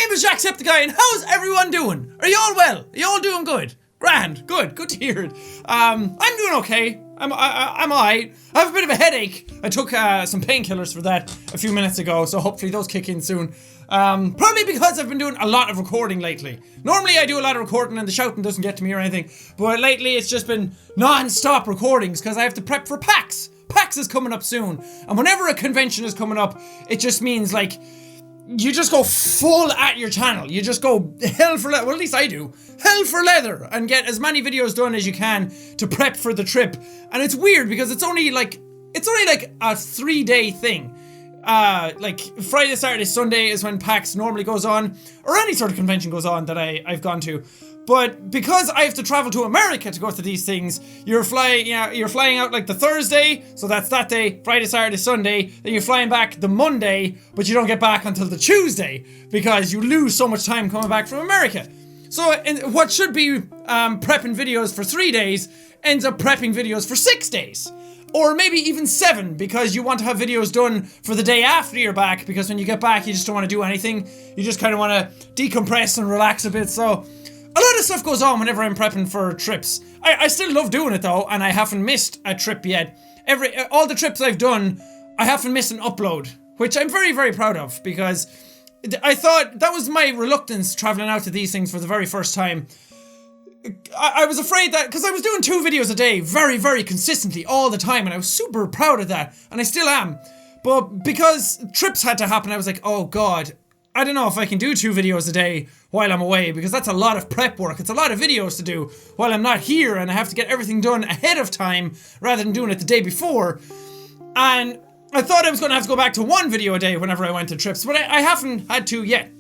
name is Jacksepticeye, and how's everyone doing? Are you all well? Are you all doing good? Grand, good to hear it. I'm doing okay. I'm alright. I have a bit of a headache. I took some painkillers for that a few minutes ago, so hopefully those kick in soon. Probably because I've been doing a lot of recording lately. Normally I do a lot of recording and the shouting doesn't get to me or anything, but lately it's just been non-stop recordings because I have to prep for PAX. PAX is coming up soon, and whenever a convention is coming up, it just means like you just go full at your channel. You just go hell for leather. Well, at least I do. Hell for leather and get as many videos done as you can to prep for the trip. And it's weird because it's only like a 3-day thing. Like Friday, Saturday, Sunday is when PAX normally goes on, or any sort of convention goes on that I've gone to. But because I have to travel to America to go to these things, you're flying out like the Thursday, so that's that day, Friday, Saturday, Sunday, then you're flying back the Monday, but you don't get back until the Tuesday, because you lose so much time coming back from America. So what should be prepping videos for 3 days ends up prepping videos for 6 days. Or maybe even 7, because you want to have videos done for the day after you're back, because when you get back you just don't want to do anything. You just kind of want to decompress and relax a bit, so a lot of stuff goes on whenever I'm prepping for trips. I still love doing it though, and I haven't missed a trip yet. All the trips I've done, I haven't missed an upload, which I'm very, very proud of, because I thought that was my reluctance traveling out to these things for the very first time. I was afraid that, because I was doing 2 videos a day very, very consistently all the time, and I was super proud of that, and I still am. But because trips had to happen, I was like, oh god, I don't know if I can do 2 videos a day while I'm away, because that's a lot of prep work. It's a lot of videos to do while I'm not here, and I have to get everything done ahead of time rather than doing it the day before. And I thought I was going to have to go back to 1 video a day whenever I went to trips, but I haven't had to yet.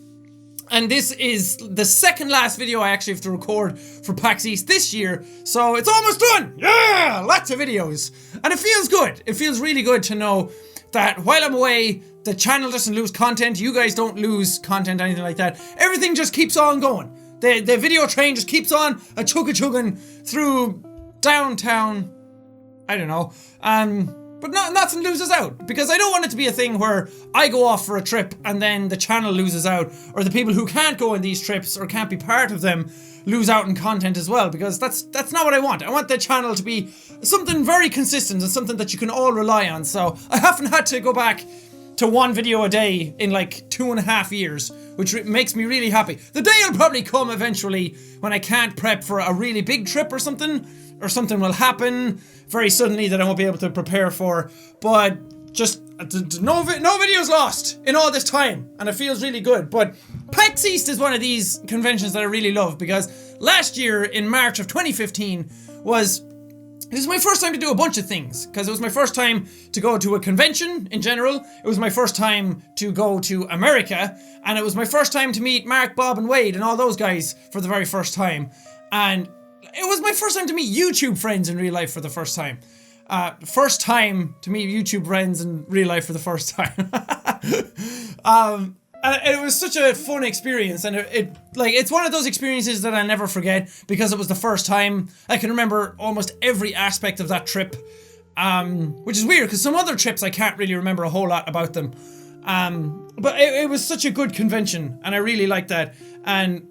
And this is the second last video I actually have to record for PAX East this year, so it's almost done! Yeah! Lots of videos! And it feels good. It feels really good to know that while I'm away, the channel doesn't lose content, you guys don't lose content, anything like that. Everything just keeps on going. The video train just keeps on a-chugga-chugging through downtown, I don't know, but nothing loses out, because I don't want it to be a thing where I go off for a trip and then the channel loses out, or the people who can't go on these trips or can't be part of them lose out in content as well, because that's not what I want. I want the channel to be something very consistent and something that you can all rely on. So I haven't had to go back to 1 video a day in like 2.5 years, which makes me really happy. The day will probably come eventually when I can't prep for a really big trip or something will happen very suddenly that I won't be able to prepare for, but just no videos lost in all this time, and it feels really good. But PAX East is one of these conventions that I really love, because last year in March of 2015 this is my first time to do a bunch of things, because it was my first time to go to a convention in general, it was my first time to go to America, and it was my first time to meet Mark, Bob and Wade and all those guys for the very first time, and it was my first time to meet YouTube friends in real life for the first time. First time to meet YouTube friends in real life for the first time. And it was such a fun experience, and it's one of those experiences that I'll never forget, because it was the first time. I can remember almost every aspect of that trip, which is weird, because some other trips I can't really remember a whole lot about them. But it was such a good convention, and I really liked that. And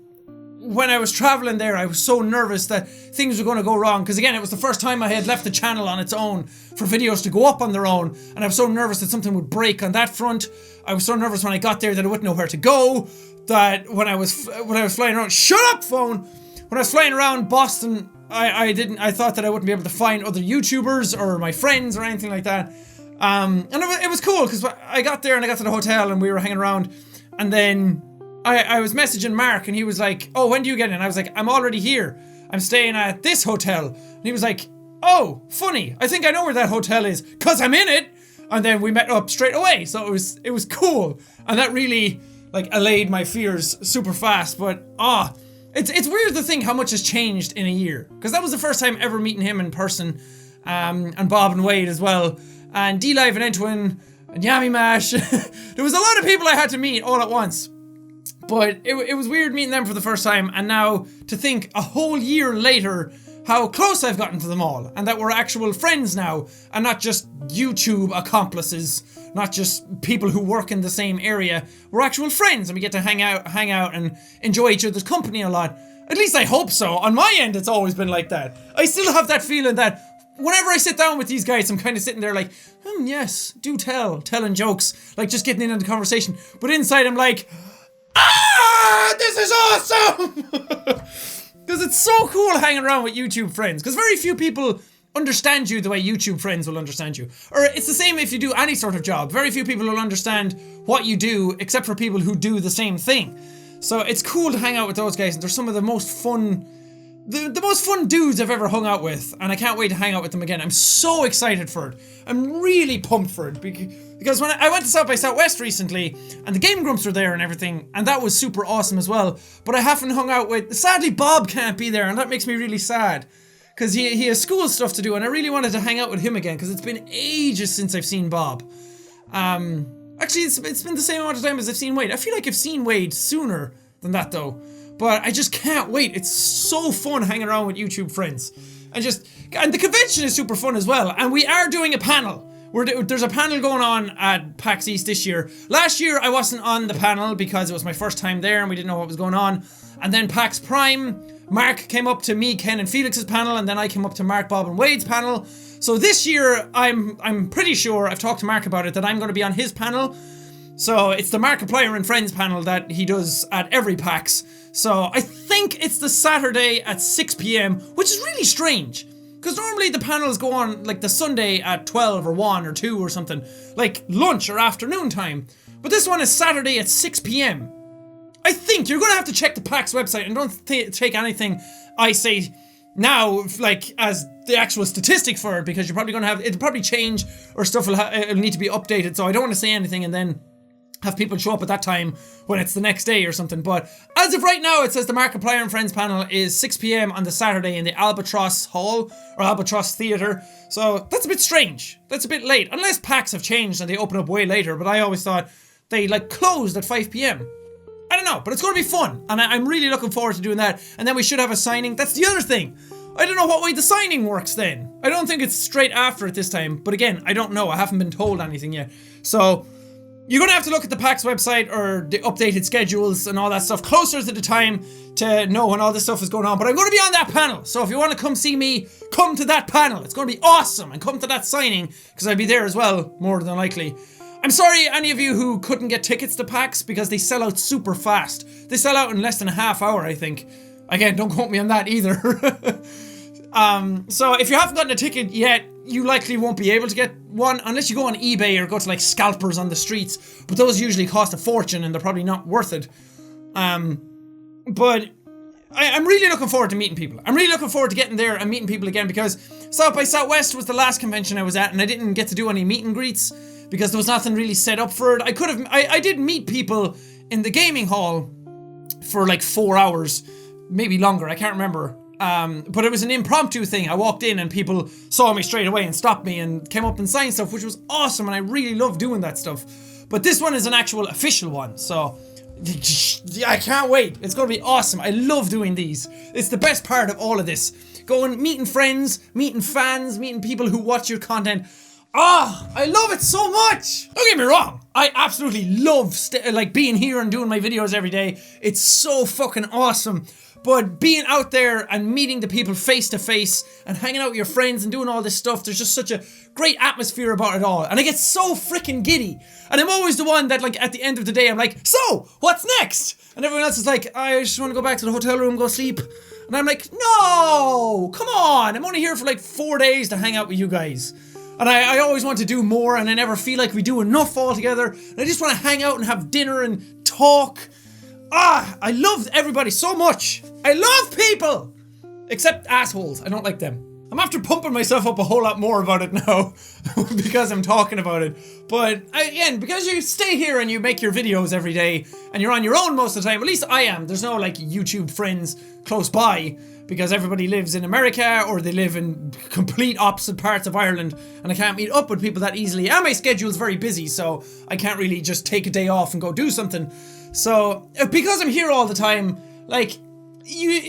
when I was traveling there, I was so nervous that things were going to go wrong, because again, it was the first time I had left the channel on its own for videos to go up on their own, and I was so nervous that something would break on that front. I was so nervous when I got there that I wouldn't know where to go, that when I was flying around, shut up phone! When I was flying around Boston, I thought that I wouldn't be able to find other YouTubers or my friends or anything like that. And it was cool, because I got there and I got to the hotel and we were hanging around, and then I was messaging Mark and he was like, oh, when do you get in? I was like, I'm already here. I'm staying at this hotel. And he was like, oh, funny. I think I know where that hotel is, because I'm in it. And then we met up straight away. So it was cool. And that really allayed my fears super fast. But it's weird to think how much has changed in a year. Because that was the first time ever meeting him in person. And Bob and Wade as well. And D-Live and Edwin and Yami Mash. There was a lot of people I had to meet all at once. But it was weird meeting them for the first time, and now to think a whole year later how close I've gotten to them all, and that we're actual friends now, and not just YouTube accomplices not just people who work in the same area. We're actual friends and we get to hang out and enjoy each other's company a lot. At least I hope so. On my end, it's always been like that. I still have that feeling that whenever I sit down with these guys, I'm kind of sitting there like, yes, do telling jokes, like just getting into the conversation. But inside I'm like, this is awesome! Because it's so cool hanging around with YouTube friends. Because very few people understand you the way YouTube friends will understand you. Or it's the same if you do any sort of job. Very few people will understand what you do, except for people who do the same thing. So it's cool to hang out with those guys, and they're some of the most fun, the most fun dudes I've ever hung out with, and I can't wait to hang out with them again. I'm so excited for it. I'm really pumped for it, because when I went to South by Southwest recently, and the Game Grumps were there and everything, and that was super awesome as well, but I haven't hung out with, sadly Bob can't be there, and that makes me really sad, because he has school stuff to do, and I really wanted to hang out with him again, because it's been ages since I've seen Bob. Actually, it's been the same amount of time as I've seen Wade. I feel like I've seen Wade sooner than that though. But I just can't wait. It's so fun hanging around with YouTube friends. And the convention is super fun as well. And we are doing a panel. There's a panel going on at PAX East this year. Last year I wasn't on the panel because it was my first time there and we didn't know what was going on. And then PAX Prime, Mark came up to me, Ken and Felix's panel, and then I came up to Mark, Bob and Wade's panel. So this year, I'm pretty sure, I've talked to Mark about it, that I'm going to be on his panel. So it's the Markiplier and Friends panel that he does at every PAX. So I think it's the Saturday at 6 p.m, which is really strange. Because normally the panels go on like the Sunday at 12 or 1 or 2 or something. Like lunch or afternoon time. But this one is Saturday at 6 p.m. I think you're going to have to check the PAX website and don't take anything I say now, like, as the actual statistic for it, because you're probably going to have, it'll probably change or stuff it'll need to be updated, so I don't want to say anything and then have people show up at that time when it's the next day or something. But as of right now, it says the Markiplier and Friends panel is 6 p.m. on the Saturday in the Albatross Hall, or Albatross Theatre, so that's a bit strange. That's a bit late, unless PAX have changed and they open up way later, but I always thought they, like, closed at 5 p.m. I don't know, but it's going to be fun, and I'm really looking forward to doing that. And then we should have a signing. That's the other thing. I don't know what way the signing works then. I don't think it's straight after it this time, but again, I don't know. I haven't been told anything yet. So you're going to have to look at the PAX website or the updated schedules and all that stuff closer to the time to know when all this stuff is going on. But I'm going to be on that panel, so if you want to come see me, come to that panel. It's going to be awesome, and come to that signing, because I'll be there as well, more than likely. I'm sorry any of you who couldn't get tickets to PAX, because they sell out super fast. They sell out in less than a half hour, I think. Again, don't quote me on that either. So if you haven't gotten a ticket yet, you likely won't be able to get one unless you go on eBay or go to like scalpers on the streets. But those usually cost a fortune and they're probably not worth it. But I'm really looking forward to meeting people. I'm really looking forward to getting there and meeting people again, because South by Southwest was the last convention I was at and I didn't get to do any meet and greets because there was nothing really set up for it. I did meet people in the gaming hall for like 4 hours, maybe longer, I can't remember. But it was an impromptu thing. I walked in and people saw me straight away and stopped me and came up and signed stuff, which was awesome, and I really love doing that stuff. But this one is an actual official one, so I can't wait. It's going to be awesome. I love doing these. It's the best part of all of this. Going, meeting friends, meeting fans, meeting people who watch your content. I love it so much. Don't get me wrong. I absolutely love like being here and doing my videos every day. It's so fucking awesome. But being out there and meeting the people face to face and hanging out with your friends and doing all this stuff, there's just such a great atmosphere about it all. And I get so freaking giddy. And I'm always the one that, like, at the end of the day, I'm like, so, what's next? And everyone else is like, I just want to go back to the hotel room, go sleep. And I'm like, no, come on. I'm only here for like 4 days to hang out with you guys. And I always want to do more, and I never feel like we do enough all together. And I just want to hang out and have dinner and talk. I love everybody so much. I love people! Except assholes. I don't like them. I'm after pumping myself up a whole lot more about it now because I'm talking about it. But again, because you stay here and you make your videos every day and you're on your own most of the time, at least I am. There's no like YouTube friends close by because everybody lives in America or they live in complete opposite parts of Ireland and I can't meet up with people that easily. And my schedule's very busy, so I can't really just take a day off and go do something. So because I'm here all the time, like,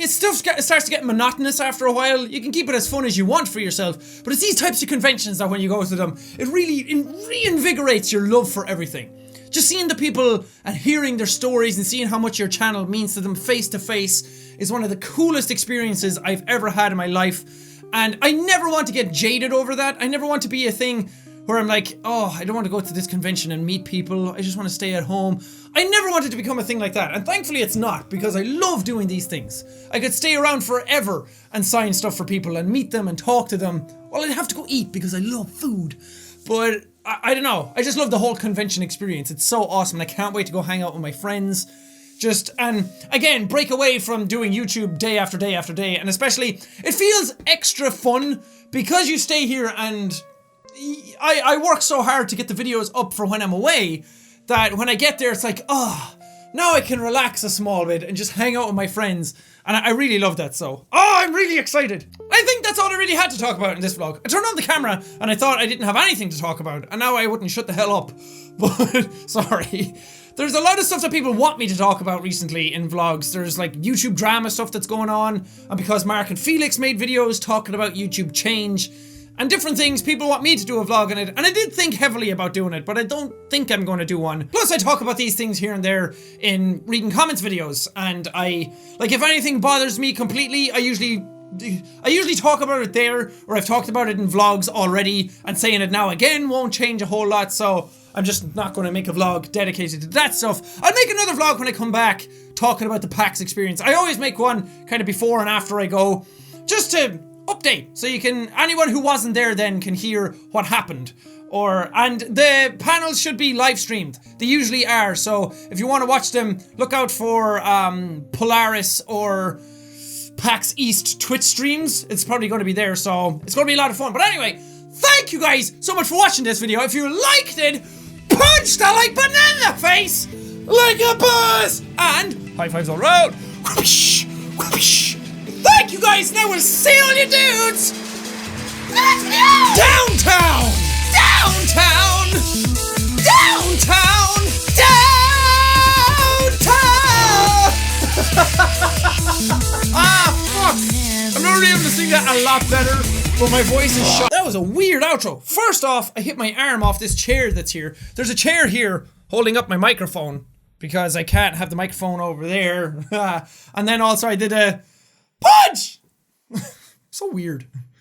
starts to get monotonous after a while. You can keep it as fun as you want for yourself, but it's these types of conventions that when you go to them, it really reinvigorates your love for everything. Just seeing the people and hearing their stories and seeing how much your channel means to them face to face is one of the coolest experiences I've ever had in my life. And I never want to get jaded over that. I never want to be a thing where I'm like, oh, I don't want to go to this convention and meet people. I just want to stay at home. I never wanted to become a thing like that. And thankfully it's not, because I love doing these things. I could stay around forever and sign stuff for people and meet them and talk to them. Well, I'd have to go eat because I love food. But I don't know. I just love the whole convention experience. It's so awesome and I can't wait to go hang out with my friends. And again, break away from doing YouTube day after day after day. And especially, it feels extra fun because you stay here and I work so hard to get the videos up for when I'm away that when I get there, it's like, oh, now I can relax a small bit and just hang out with my friends. And I really love that, so. Oh, I'm really excited. I think that's all I really had to talk about in this vlog. I turned on the camera and I thought I didn't have anything to talk about. And now I wouldn't shut the hell up. But, sorry. There's a lot of stuff that people want me to talk about recently in vlogs. There's like YouTube drama stuff that's going on. And because Mark and Felix made videos talking about YouTube change and different things, people want me to do a vlog on it. And I did think heavily about doing it, but I don't think I'm going to do one. Plus I talk about these things here and there in reading comments videos. And if anything bothers me completely, I usually talk about it there, or I've talked about it in vlogs already, and saying it now again won't change a whole lot, so I'm just not going to make a vlog dedicated to that stuff. I'll make another vlog when I come back, talking about the PAX experience. I always make one kind of before and after I go, just to update, so anyone who wasn't there then can hear what happened. And the panels should be live streamed. They usually are, so if you want to watch them, look out for Polaris or PAX East Twitch streams. It's probably going to be there, so it's going to be a lot of fun. But anyway, thank you guys so much for watching this video. If you liked it, punch the like button in the face like a boss, and high fives all around. Whoosh, whoosh. Thank you guys. Now we'll see all you dudes downtown, downtown, downtown, downtown. Fuck. I'm not able to sing that a lot better, but my voice is shot. That was a weird outro. First off, I hit my arm off this chair that's here. There's a chair here holding up my microphone because I can't have the microphone over there. And then also I did a punch! So weird.